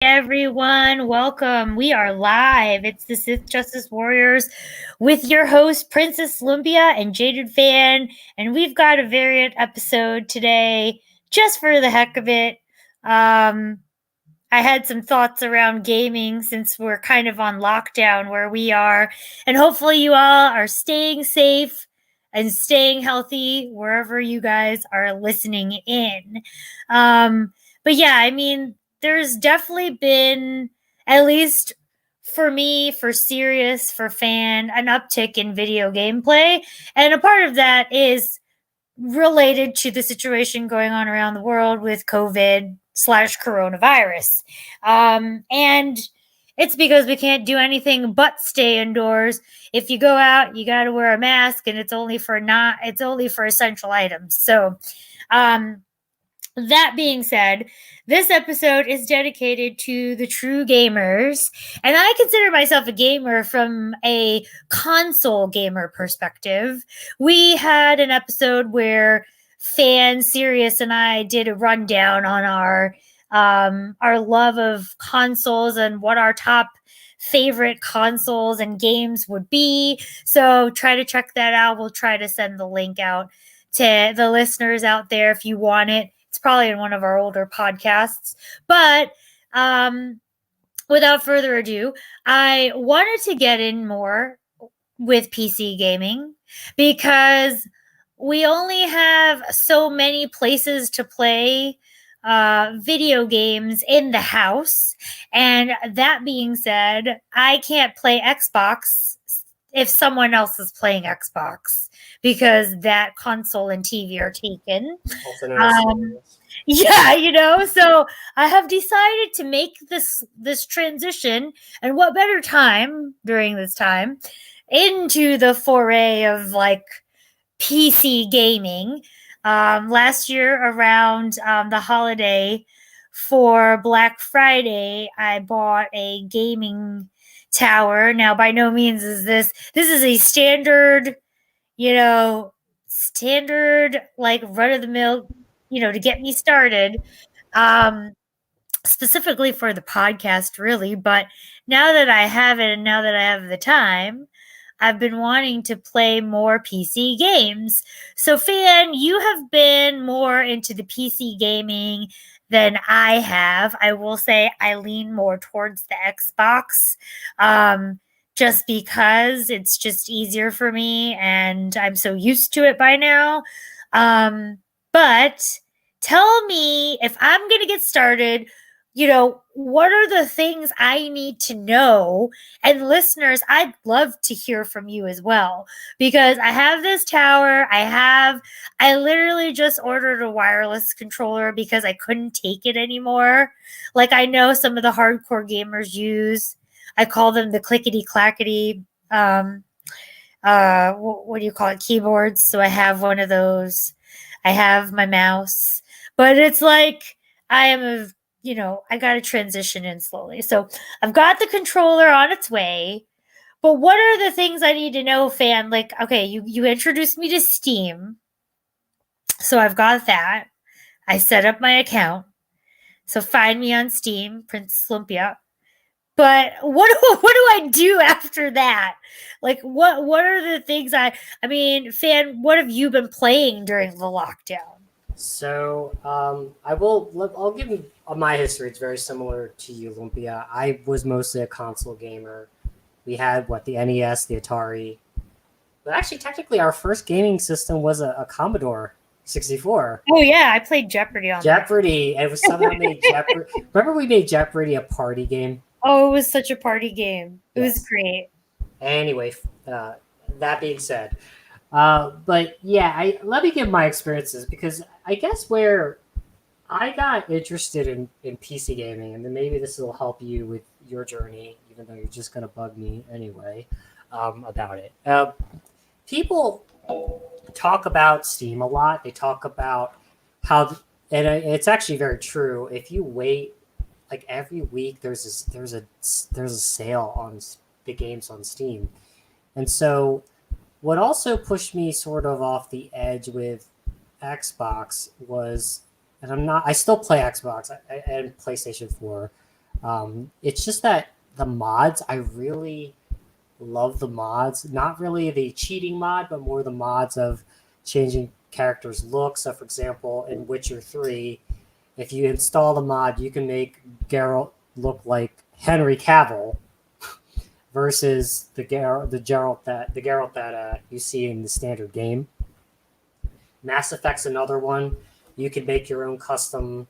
everyone. Welcome. We are live. It's the Sith Justice Warriors with your host, Princess Lumpia and Jaded Fan. And we've got a variant episode today just for the heck of it. I had some thoughts around gaming since we're kind of on lockdown where we are. And hopefully, you all are staying safe and staying healthy wherever you guys are listening in. But yeah, I mean, there's definitely been, at least for me, for serious, for fan, an uptick in video gameplay. And a part of that is related to the situation going on around the world with COVID/coronavirus. And it's because we can't do anything but stay indoors. If you go out, you got to wear a mask, and it's only for essential items. So, that being said, this episode is dedicated to the true gamers, and I consider myself a gamer from a console gamer perspective. We had an episode where Fan Sirius and I did a rundown on our love of consoles and what our top favorite consoles and games would be. So try to check that out. We'll try to send the link out to the listeners out there if you want it. It's probably in one of our older podcasts. But without further ado, I wanted to get in more with PC gaming because we only have so many places to play video games in the house. And that being said, I can't play Xbox if someone else is playing Xbox because that console and TV are taken. So I have decided to make this transition, and what better time during this time into the foray of like PC gaming. Last year around the holiday for Black Friday, I bought a gaming tower. Now, by no means is this is a standard like run of the mill, to get me started, specifically for the podcast, really. But now that I have it and now that I have the time, I've been wanting to play more PC games. So, Fan, you have been more into the PC gaming than I have. I will say I lean more towards the Xbox. Just because it's just easier for me and I'm so used to it by now. But tell me, if I'm going to get started, what are the things I need to know? And listeners, I'd love to hear from you as well, because I have this tower. I literally just ordered a wireless controller because I couldn't take it anymore. Like I know some of the hardcore gamers use. I call them the clickety clackety, what do you call it? Keyboards. So I have one of those. I have my mouse, but it's like I got to transition in slowly. So I've got the controller on its way, but what are the things I need to know, Fan? Like, okay, you introduced me to Steam. So I've got that. I set up my account. So find me on Steam, Princess Lumpia. But what do I do after that? Like, what are the things Fan, what have you been playing during the lockdown? So I'll give you my history. It's very similar to you, Lumpia. I was mostly a console gamer. We had the NES, the Atari. But actually, technically, our first gaming system was a Commodore 64. Oh yeah, I played Jeopardy on Jeopardy. That. It was somehow made Jeopardy. Remember we made Jeopardy a party game? Oh, it was such a party game. It was great. Anyway, that being said, but yeah, let me give my experiences, because I guess where I got interested in PC gaming, and then maybe this will help you with your journey, even though you're just going to bug me anyway about it. People talk about Steam a lot. They talk about how, and it's actually very true. If you wait, like every week, there's a sale on the games on Steam, and so what also pushed me sort of off the edge with Xbox was, and I still play Xbox and PlayStation 4, It's just that the mods, I really love the mods. Not really the cheating mod, but more the mods of changing characters' looks. So, for example, in Witcher 3, if you install the mod, you can make Geralt look like Henry Cavill versus the Geralt that you see in the standard game. Mass Effect's another one. You can make your own custom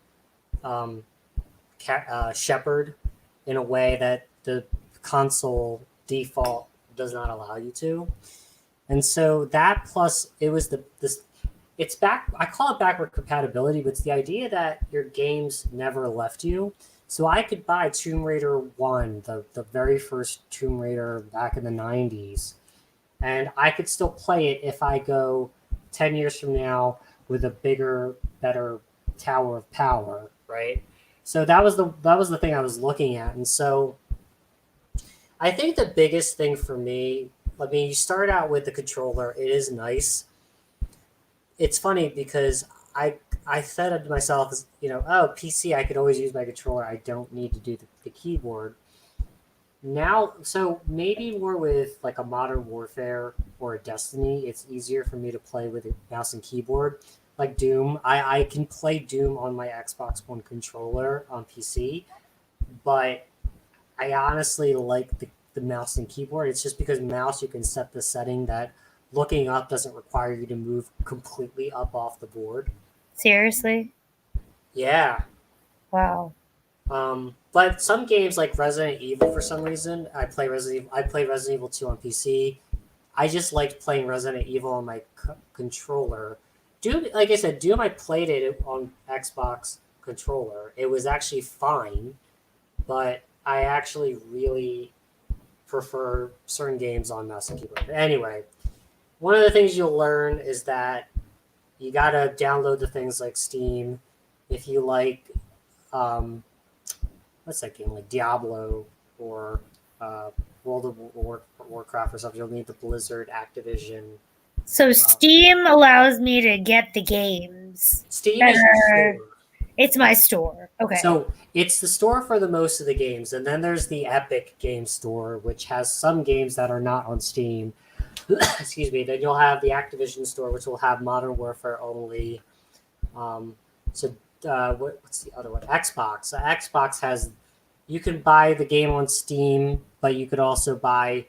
um, Shepherd in a way that the console default does not allow you to. And so that plus it was the this it's back I call it backward compatibility, but it's the idea that your games never left you. So I could buy Tomb Raider 1, the very first Tomb Raider back in the 90s, and I could still play it if I go 10 years from now with a bigger, better tower of power, right? So that was the thing I was looking at. And so I think the biggest thing for me, I mean, you start out with the controller. It is nice. It's funny because I said to myself, oh, PC, I could always use my controller. I don't need to do the keyboard. Now, so maybe more with like a Modern Warfare or a Destiny, it's easier for me to play with a mouse and keyboard. Like Doom, I can play Doom on my Xbox One controller on PC, but I honestly like the mouse and keyboard. It's just because mouse you can set the setting that looking up doesn't require you to move completely up off the board. Seriously? Yeah. Wow. But some games like Resident Evil, for some reason, I play Resident Evil 2 on PC. I just liked playing Resident Evil on my controller. Doom, like I said, Doom, I played it on Xbox controller. It was actually fine, but I actually really prefer certain games on mouse and keyboard. Anyway, one of the things you'll learn is that you gotta download the things like Steam. If you like, what's that game like Diablo or World of Warcraft or something, you'll need the Blizzard Activision. So Steam allows me to get the games. Steam is your store. It's my store. Okay. So it's the store for the most of the games, and then there's the Epic Game Store, which has some games that are not on Steam. Excuse me. Then you'll have the Activision Store, which will have Modern Warfare only. What's the other one? Xbox. So Xbox has, you can buy the game on Steam, but you could also buy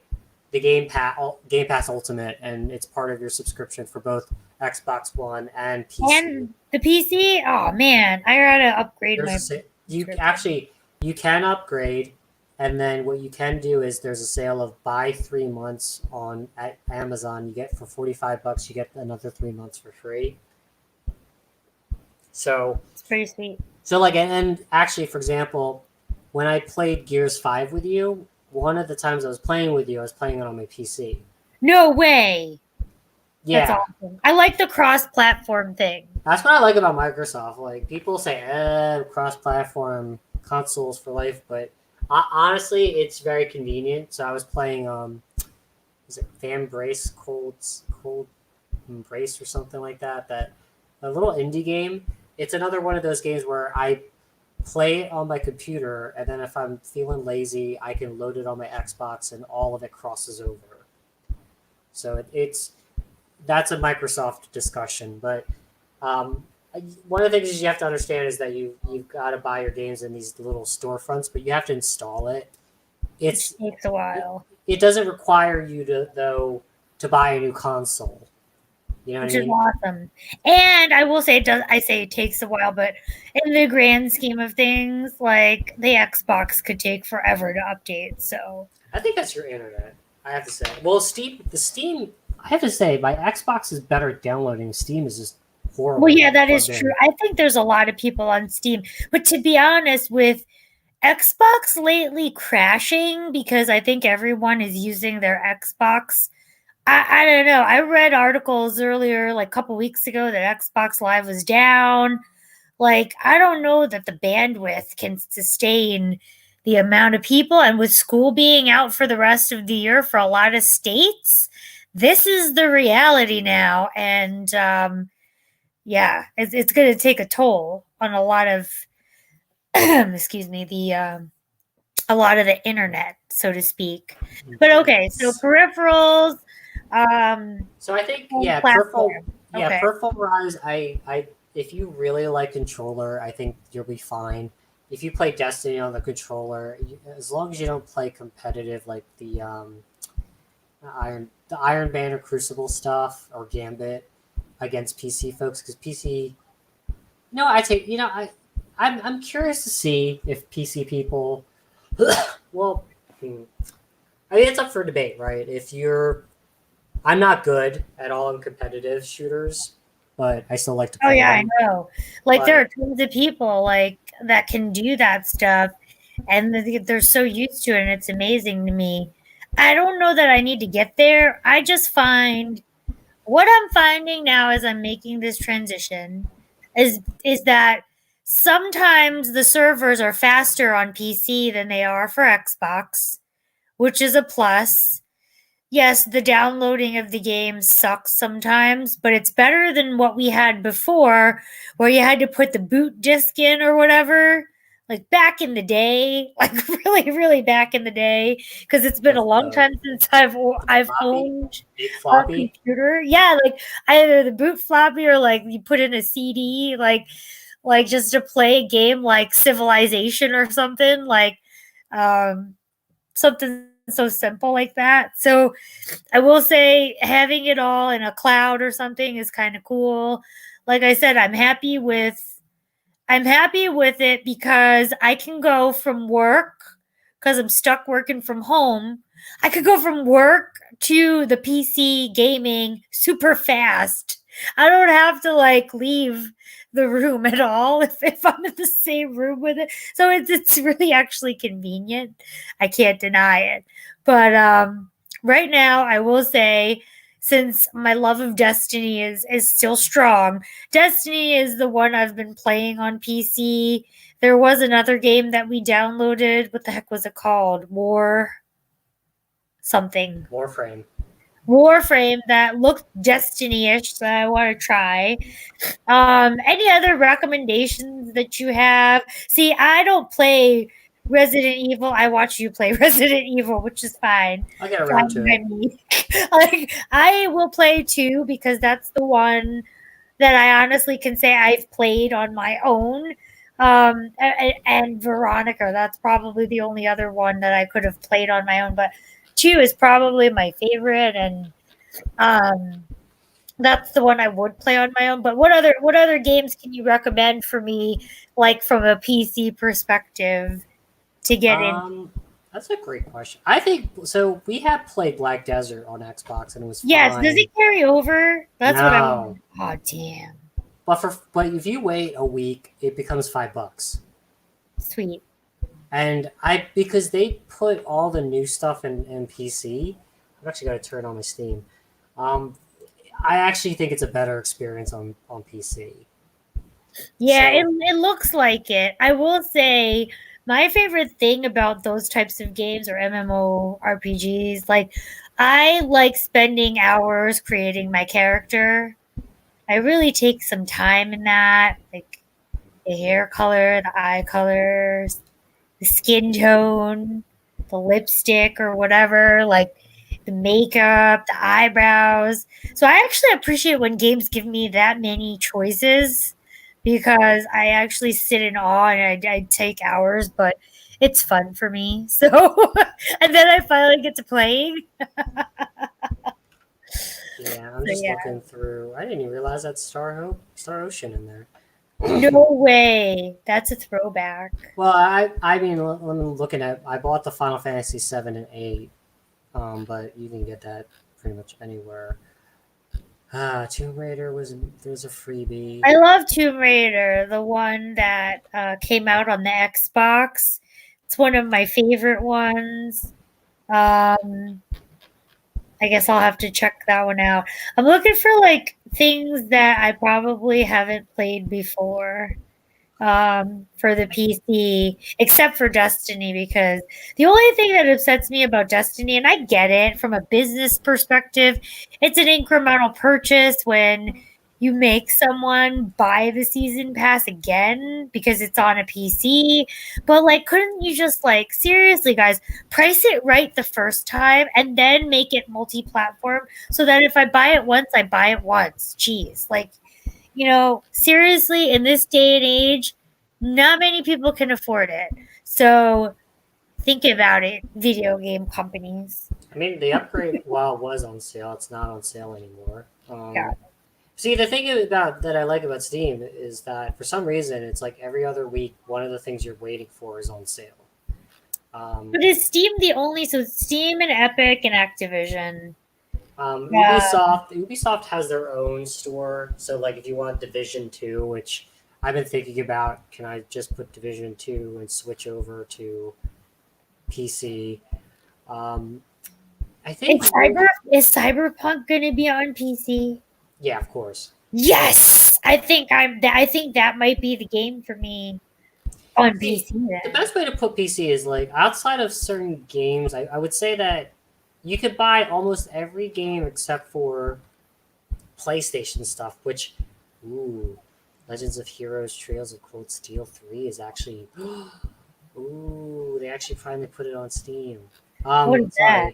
the Game Pass Ultimate, and it's part of your subscription for both Xbox One and PC. And the PC, oh man, I gotta upgrade you can upgrade, and then what you can do is there's a sale of buy 3 months at Amazon. You get for $45, you get another 3 months for free. So it's pretty sweet. So like, and actually, for example, when I played Gears 5 with you, one of the times I was playing with you, I was playing it on my PC. No way. Yeah. That's awesome. I like the cross-platform thing. That's what I like about Microsoft. Like, people say, cross-platform consoles for life, but honestly, it's very convenient. So I was playing, is it Fanbrace Cold Embrace or something like that? That a little indie game. It's another one of those games where I play it on my computer, and then if I'm feeling lazy, I can load it on my Xbox, and all of it crosses over. So that's a Microsoft discussion. But one of the things you have to understand is that you've got to buy your games in these little storefronts, but you have to install it. It takes a while. It doesn't require you to buy a new console. You know what I mean? Which is awesome. And I will say it takes a while, but in the grand scheme of things, like the Xbox could take forever to update. So I think that's your internet, I have to say. Well, Steam, I have to say, my Xbox is better at downloading. Steam is just horrible. Well, yeah, that is true. I think there's a lot of people on Steam. But to be honest, with Xbox lately crashing, because I think everyone is using their Xbox, I don't know. I read articles earlier, like a couple weeks ago, that Xbox Live was down. Like, I don't know that the bandwidth can sustain the amount of people. And with school being out for the rest of the year for a lot of states, this is the reality now. And it's going to take a toll on a lot of, excuse me, the a lot of the internet, so to speak. But okay, so peripherals, So I think home platform. Okay. peripheral wise, I if you really like controller, I think you'll be fine. If you play Destiny on the controller, as long as you don't play competitive like the Iron Banner Crucible stuff or Gambit against PC folks, because PC. No, I take I'm curious to see if PC people. Well, I mean it's up for debate, right? If you're I'm not good at all in competitive shooters, but I still like to Oh play yeah, I them. know. Like there are But tons of people like that can do that stuff, and they're so used to it, and it's amazing to me. I don't know that I need to get there. I just find what I'm finding now as I'm making this transition is that sometimes the servers are faster on PC than they are for Xbox, which is a plus. Yes, the downloading of the game sucks sometimes, but it's better than what we had before, where you had to put the boot disc in or whatever. Like back in the day, like really, really back in the day, because it's been the, a long the, time since the I've floppy, owned big a floppy. computer. Yeah, like either the boot floppy or like you put in a CD, like just to play a game like Civilization or something, like um something so simple like that. So I will say having it all in a cloud or something is kind of cool. Like I said, I'm happy with it because I can go from work because I'm stuck working from home. I could go from work to the PC gaming super fast. I don't have to like leave the room at all if I'm in the same room with it. So it's really actually convenient. I can't deny it. But right now, I will say, since my love of Destiny is still strong, Destiny is the one I've been playing on PC. There was another game that we downloaded. What the heck was it called? War something. Warframe. Warframe that looked Destiny-ish, so I want to try. Any other recommendations that you have? See, I don't play Resident Evil. I watch you play Resident Evil, which is fine. I'll get around Fine to by it. me. Like I will play 2 because that's the one that I honestly can say I've played on my own. And Veronica, that's probably the only other one that I could have played on my own. But 2 is probably my favorite, and um, that's the one I would play on my own. But what other games can you recommend for me, like from a PC perspective, to get in? Um, that's a great question. I think so. We have played Black Desert on Xbox, and it was Yes, does fine. it carry over? That's what I No, want. Oh damn, but if you wait a week, it becomes $5. sweet. And I because they put all the new stuff in PC. I've actually got to turn on my Steam. Um, I actually think it's a better experience on PC. Yeah, it So it looks like it. I will say my favorite thing about those types of games or MMORPGs, like I like spending hours creating my character. I really take some time in that, like the hair color, the eye colors, the skin tone, the lipstick or whatever, like the makeup, the eyebrows. So I actually appreciate when games give me that many choices because I actually sit in awe and I take hours, but it's fun for me. So, and then I finally get to playing. yeah, I'm So just yeah, looking through. I didn't even realize that Star Ocean in there. no way. That's a throwback. Well, I mean, when I'm looking at, I bought the Final Fantasy 7 and 8, but you can get that pretty much anywhere. Tomb Raider was a freebie. I love Tomb Raider, the one that came out on the Xbox. It's one of my favorite ones. Um, I guess I'll have to check that one out. I'm looking for like things that I probably haven't played before for the PC, except for Destiny, because the only thing that upsets me about Destiny, and I get it from a business perspective, it's an incremental purchase when you make someone buy the season pass again because it's on a PC. But like, couldn't you just like, seriously, guys, price it right the first time and then make it multi-platform so that if I buy it once, I buy it once. Jeez, like, seriously, in this day and age, not many people can afford it. So think about it, video game companies. I mean, the upgrade, while it was on sale, it's not on sale anymore. Yeah. See, the thing about that I like about Steam is that for some reason it's like every other week, one of the things you're waiting for is on sale. But is Steam the only? So Steam and Epic and Activision. Ubisoft has their own store. So, like, if you want Division 2, which I've been thinking about, can I just put Division 2 and switch over to PC? I think Is Cyberpunk going to be on PC? Yeah, of course. Yes, I think that might be the game for me on PC. Then. The best way to put PC is like outside of certain games. I would say that you could buy almost every game except for PlayStation stuff. Which, Legends of Heroes: Trails of Cold Steel 3 is actually. They actually finally put it on Steam. What is that?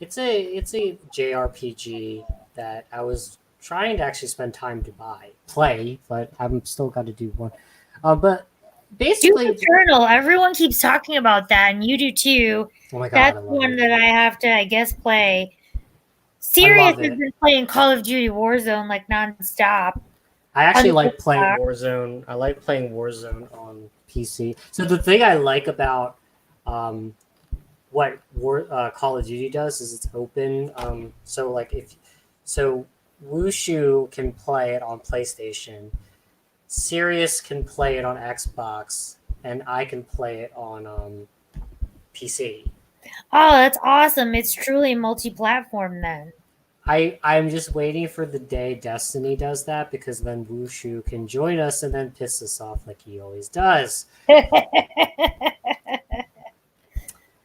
It's a JRPG that I was trying to actually spend time to play, but I'm still got to do one. But basically, Doom Eternal. Everyone keeps talking about that, and you do too. Oh my god, that's one that I have to, I guess, play. Sirius has been playing Call of Duty Warzone like nonstop. I actually like playing Warzone. I like playing Warzone on PC. So the thing I like about what Call of Duty does is it's open. So like Wushu can play it on PlayStation, Sirius can play it on Xbox, and I can play it on PC. Oh, that's awesome! It's truly multi-platform then. I'm just waiting for the day Destiny does that, because then Wushu can join us and then piss us off like he always does.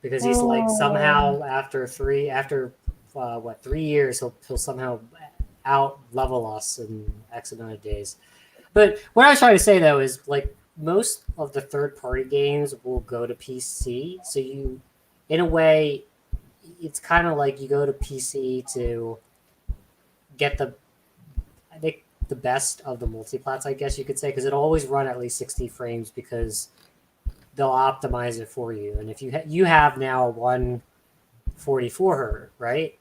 Because he's like somehow after 3 years he'll somehow out level us in X amount of days. But what I was trying to say though is like most of the third party games will go to PC. So you, in a way, it's kind of like you go to PC to get the best of the multiplats, I guess you could say, because it'll always run at least 60 frames because they'll optimize it for you. And if you have now 144 hertz, right?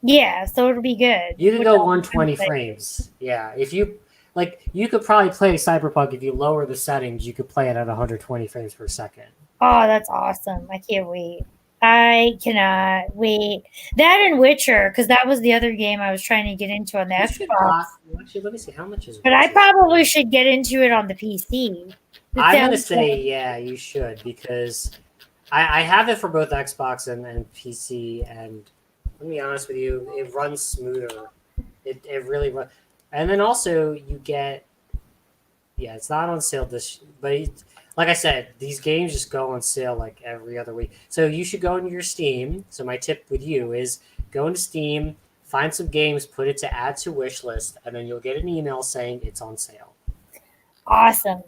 Yeah, so it'll be good. You can go 120 frames. Yeah, if you you could probably play Cyberpunk if you lower the settings. You could play it at 120 frames per second. Oh, that's awesome! I can't wait. I cannot wait. That and Witcher, because that was the other game I was trying to get into on the Xbox. Actually, let me see how much is. But Witcher? I probably should get into it on the PC. I'm gonna say yeah, you should, because I have it for both Xbox and PC, and let me be honest with you, it runs smoother. It really runs, and then also you get it's not on sale but like I said, these games just go on sale like every other week. So you should go into your Steam. So my tip with you is go into Steam, find some games, put it to add to wish list, and then you'll get an email saying it's on sale. Awesome.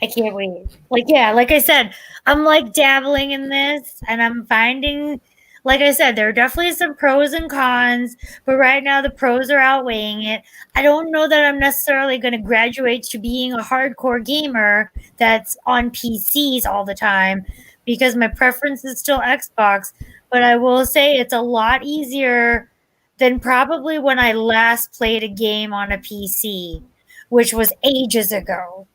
I can't wait. Like I said, I'm like dabbling in this and I'm finding, like I said, there are definitely some pros and cons, but right now the pros are outweighing it. I don't know that I'm necessarily going to graduate to being a hardcore gamer that's on PCs all the time, because my preference is still Xbox, but I will say it's a lot easier than probably when I last played a game on a PC, which was ages ago.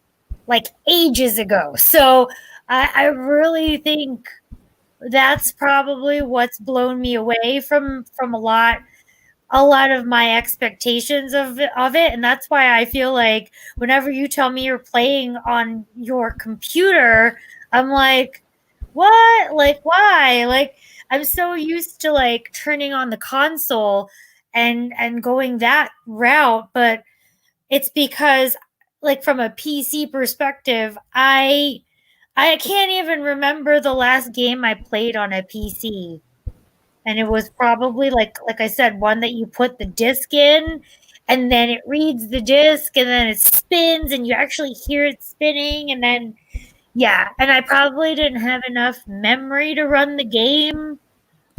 So I really think that's probably what's blown me away from a lot of my expectations of it. And that's why I feel like whenever you tell me you're playing on your computer, I'm like, what? Like, why? Like, I'm so used to like turning on the console and going that route, but it's because like from a PC perspective, I can't even remember the last game I played on a PC. And it was probably like I said, one that you put the disc in and then it reads the disc, and then it spins, and you actually hear it spinning, and then yeah, and I probably didn't have enough memory to run the game.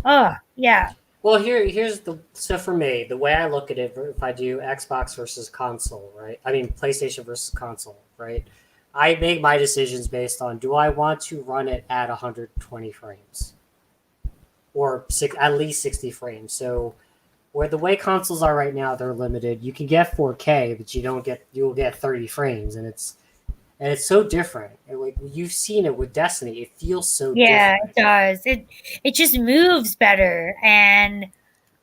Oh, yeah. Well, here's the so for me, the way I look at it, if I do Xbox versus console, right? I mean PlayStation versus console, right? I make my decisions based on do I want to run it at 120 frames or at least 60 frames. So where the way consoles are right now, they're limited. You can get 4K, but you'll get 30 frames, and it's so different. And like you've seen it with Destiny, it feels so Yeah, different. it does. It just moves better, and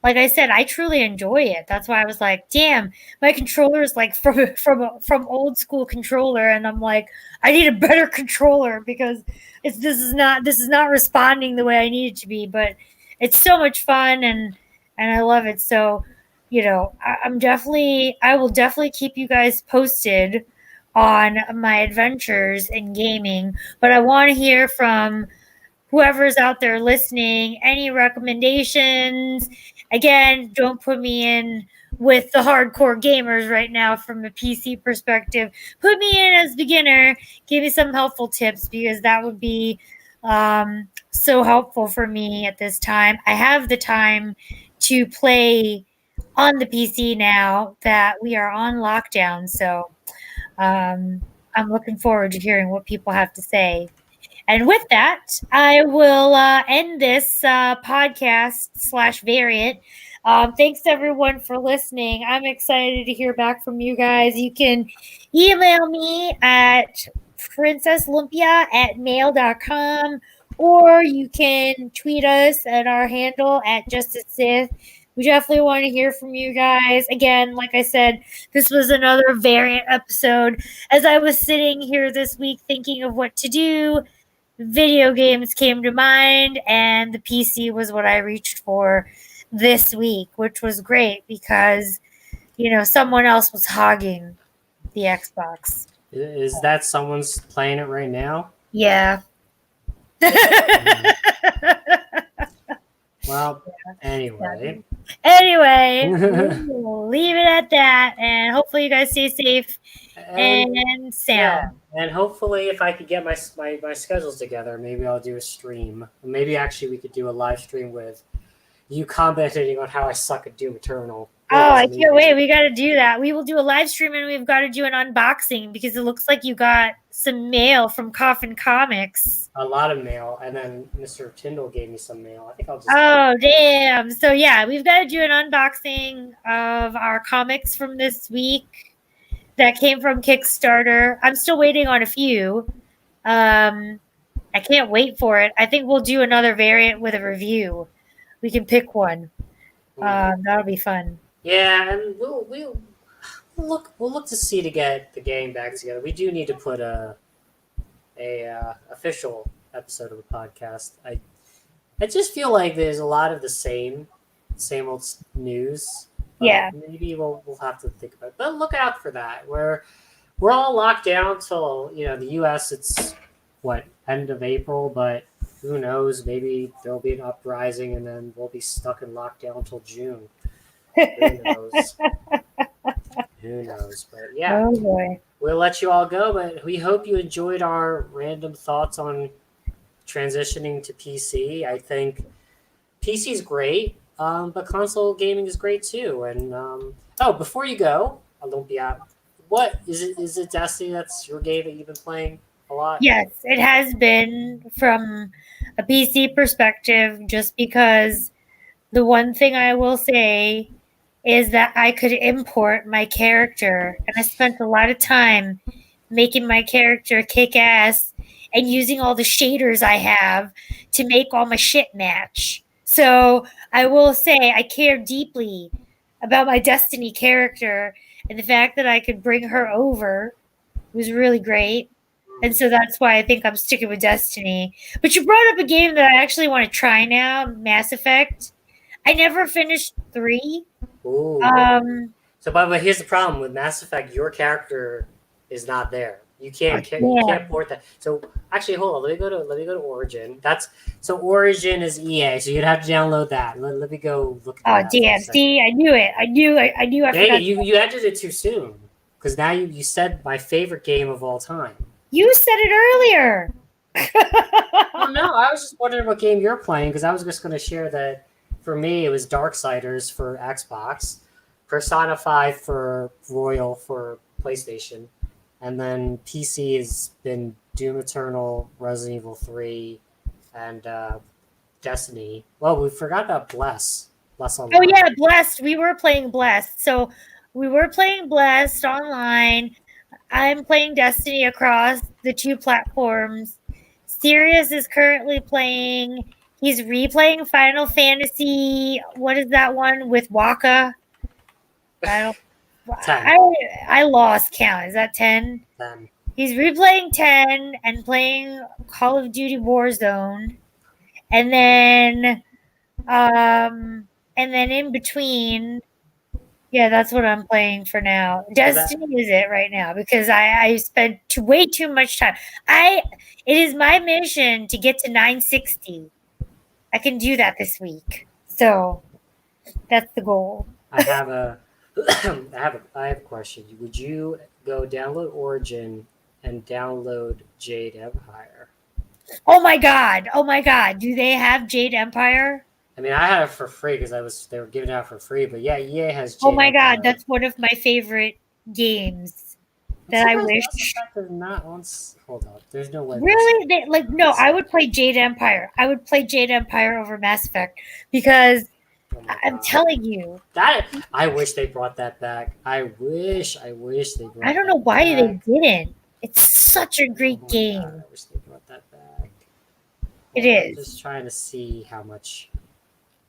like I said, I truly enjoy it. That's why I was like, "Damn, my controller is like from old school controller," and I'm like, "I need a better controller because this is not responding the way I need it to be." But it's so much fun, and I love it. So, I will definitely keep you guys posted on my adventures in gaming. But I want to hear from whoever's out there listening, any recommendations. Again, don't put me in with the hardcore gamers right now from a PC perspective. Put me in as beginner. Give me some helpful tips because that would be so helpful for me at this time. I have the time to play on the PC now that we are on lockdown. So I'm looking forward to hearing what people have to say. And with that, I will end this podcast slash variant. Thanks everyone for listening. I'm excited to hear back from you guys. You can email me at princesslumpia@mail.com, or you can tweet us at our handle at Justice Sith. We definitely want to hear from you guys. Again, like I said, this was another variant episode. As I was sitting here this week thinking of what to do, video games came to mind, and the PC was what I reached for this week, which was great because, someone else was hogging the Xbox. Is that someone's playing it right now? Yeah. Well, anyway. Anyway, we'll leave it at that, and hopefully you guys stay safe and sound. Yeah, and hopefully, if I could get my schedules together, maybe I'll do a stream. Maybe actually, we could do a live stream with you commenting on how I suck at Doom Eternal. Oh, I can't wait. We got to do that. We will do a live stream, and we've got to do an unboxing because it looks like you got some mail from Coffin Comics. A lot of mail, and then Mr. Tyndall gave me some mail. I think I'll just. Oh, damn. So, yeah, we've got to do an unboxing of our comics from this week that came from Kickstarter. I'm still waiting on a few. I can't wait for it. I think we'll do another variant with a review. We can pick one. That'll be fun. Yeah, and we'll look to see to get the gang back together. We do need to put a official episode of the podcast. I just feel like there's a lot of the same old news. Yeah, maybe we'll have to think about it. But look out for that. We're all locked down till the U.S. It's end of April, but who knows? Maybe there'll be an uprising, and then we'll be stuck in lockdown until June. Who knows? Who knows? But yeah, oh boy. We'll let you all go. But we hope you enjoyed our random thoughts on transitioning to PC. I think PC is great, but console gaming is great too. And before you go, Olympia, what is it? Is it Destiny? That's your game that you've been playing a lot? Yes, it has been from a PC perspective, just because the one thing I will say is that I could import my character, and I spent a lot of time making my character kick ass and using all the shaders I have to make all my shit match. So I will say I care deeply about my Destiny character, and the fact that I could bring her over was really great. And so that's why I think I'm sticking with Destiny. But you brought up a game that I actually want to try now, Mass Effect. I never finished 3. Ooh. So, but here's the problem with Mass Effect: your character is not there. You can't you can't port that. So actually, hold on. Let me go to Origin. So Origin is EA. So you'd have to download that. Let me go look Oh, at that. damn. See, I knew it. I knew. I Dang forgot. it, you entered it too soon. Because now you said my favorite game of all time. You said it earlier. Oh no, I was just wondering what game you're playing because I was just going to share that. For me, it was Darksiders for Xbox, Persona 5 for Royal for PlayStation, and then PC has been Doom Eternal, Resident Evil 3, and Destiny. Well, we forgot about Bless Oh Online. yeah, Blessed. We were playing Blessed. So we were playing Blessed online. I'm playing Destiny across the two platforms. Sirius is currently playing. He's replaying Final Fantasy. What is that one with Waka? I don't. 10. I lost count. Is that 10? 10. He's replaying 10 and playing Call of Duty Warzone. And then in between, yeah, that's what I'm playing for now. Destiny is it right now because I spent way too much time. It is my mission to get to 960. I can do that this week. So that's the goal. I have a I have a question. Would you go download Origin and download Jade Empire? Oh my god. Oh my god. Do they have Jade Empire? I mean, I had it for free because they were giving it out for free. But yeah, EA has Jade Oh my Empire. god, that's one of my favorite games that I wish. Hold up, there's no way. Really? No, I would play Jade Empire. I would play Jade Empire over Mass Effect because I'm telling you. That I wish they brought that back. I wish they brought I don't know why they didn't. It's such a great game. God, I wish they brought that back. It is. I'm just trying to see how much.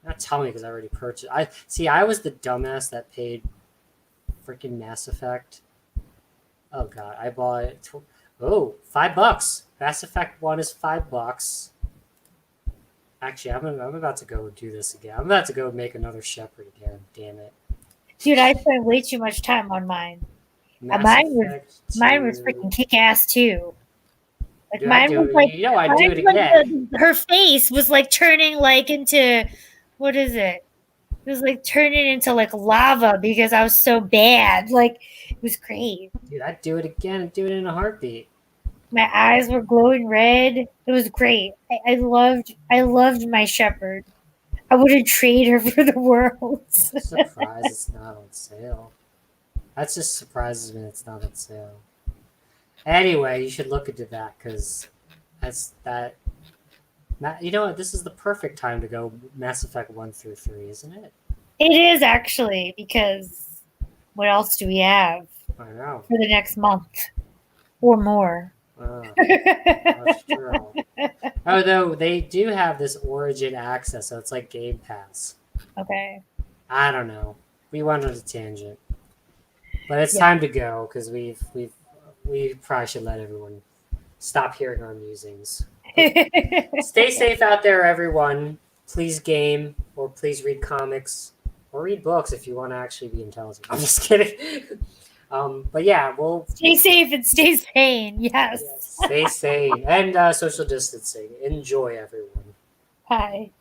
Not tell me because I already purchased. I was the dumbass that paid freaking Mass Effect. Oh god, I bought it. $5. Mass Effect 1 is $5. Actually, I'm about to go do this again. I'm about to go make another Shepherd again. Damn it, dude! I spent way too much time on mine. Mine was freaking kick ass too. Like Dude, mine was like, I'd do it again. Her face was like turning like into, what is it? It was like turning into like lava because I was so bad. Like it was great. Dude, I'd do it again. I'd do it in a heartbeat. My eyes were glowing red. It was great. I loved my Shepherd. I wouldn't trade her for the world. I'm surprised it's not on sale. That just surprises me it's not on sale. Anyway, you should look into that because that's that. You know what? This is the perfect time to go Mass Effect 1 through 3, isn't it? It is actually because what else do we have? I know. For the next month or more. That's true. Although they do have this Origin access, so it's like Game Pass. Okay. I don't know. We went on a tangent, but it's time to go because we probably should let everyone stop hearing our musings. Stay safe out there, everyone. Please game or please read comics or read books if you want to actually be intelligent. I'm just kidding. But yeah, we'll stay safe and stay sane. Yes. Stay sane and social distancing. Enjoy, everyone. Bye.